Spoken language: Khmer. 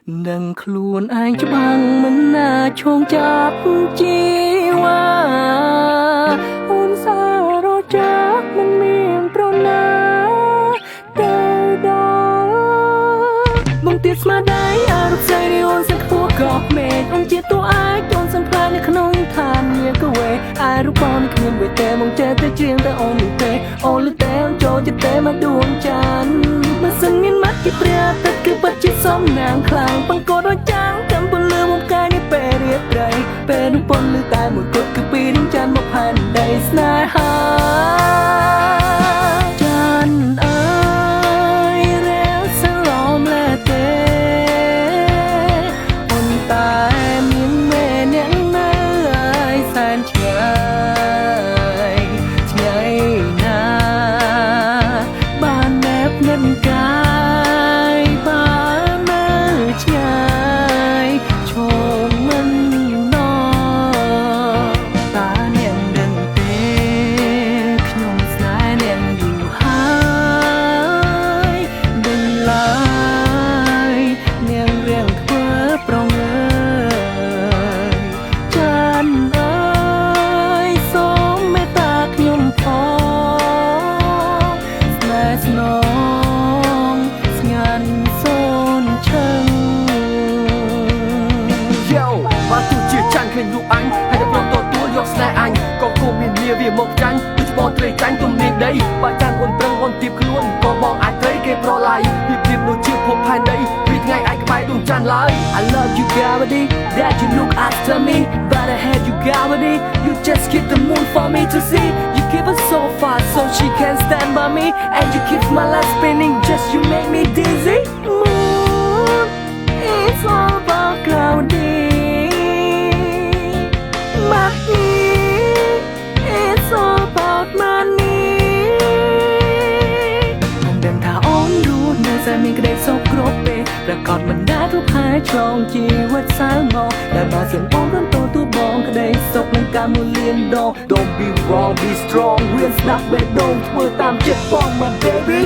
នឹងខ្លួនឯងច្បាំងមិនណាឈោងចាប់ជីវ៉ាអូនសារចាក់មិនមានប្រណាទៅដល់បងទៀតស្មារតីអរផ្សេងអូនសឹកពោះក៏មេឃអូនជាតួឯកអូនសំផ្លាញ់នៅក្នុងឋានមានកវេឯរូបបងគ្មានវេទេមកចេះតែច្រៀងតែអូនលឺទេអូនលឺទេអូនចូលចិត្តទេមកដួងច័ន្ទមិនសិនមានមាត់ជាព្រះទឹកគឺពិតជាសំណាងខ្លាំងបង្កត់ដូចចាំងកំពុងលឺមកកាយនេះពេលរាត្រីពេលនោះប៉ុនលឺតែមួយគត់គឺពីនឹងច័ន្ទមកផែនដីស្នេហាច័ន្ទអើយរាំងសឡំលែទេអូនតែមានមេអ្នកនៅឲ្យសែនឆ្ងាយឆ្ងាយណាបានណែបនឹងកាយបាននៅឆ្ងាយឈរមិនណតានាងដឹងទេខ្ញុំស្នេហ៍នាងយូរហើយដឹងឡើយនាងរៀងធ្វើប្រងើយច័ន្ទអើយសូមមេត្តាខ្ញុំផងស្នេហ៍ស្នងស្ងាត់សូនឈឹង Yo បើទោះជាចាញ់ឃើញរូបអញហើយតែព្រមទទួលយកស្នេហ៍អញក៏គួរមានលាវាមកចាញ់ដូចបងត្រីចាញ់ទុំនេះដីបើចាញ់អូនប្រឹងអូនទៀបខ្លួនក៏បងអាចត្រីគេប្រឡាយពីព្រៀបដូចជាភពផែនដីពីថ្ងៃឯងក្បែរដួងច័ន្ទឡើយ I love you gravity that you look after me but I had you gravity you just keep the moon for me to see you keep us so far so she can stand by me and you keep my life spinning just you make me dizzy moon it's all about cloudy money it's all about money ខ្ញុំដឹងថាអូនรู้នៅតែមានក្តីសុខគ្រប់ពេលប្រកាសមិនដែលទប់ហែឆ្លងជីវិតសៅមកតែបើសិនអូនបានទទួលបងក្តីសុខនឹងការមួយលានដង Don't be wrong be strong រៀនស្ដាប់បេះដូងធ្វើតាមចិត្តបង my baby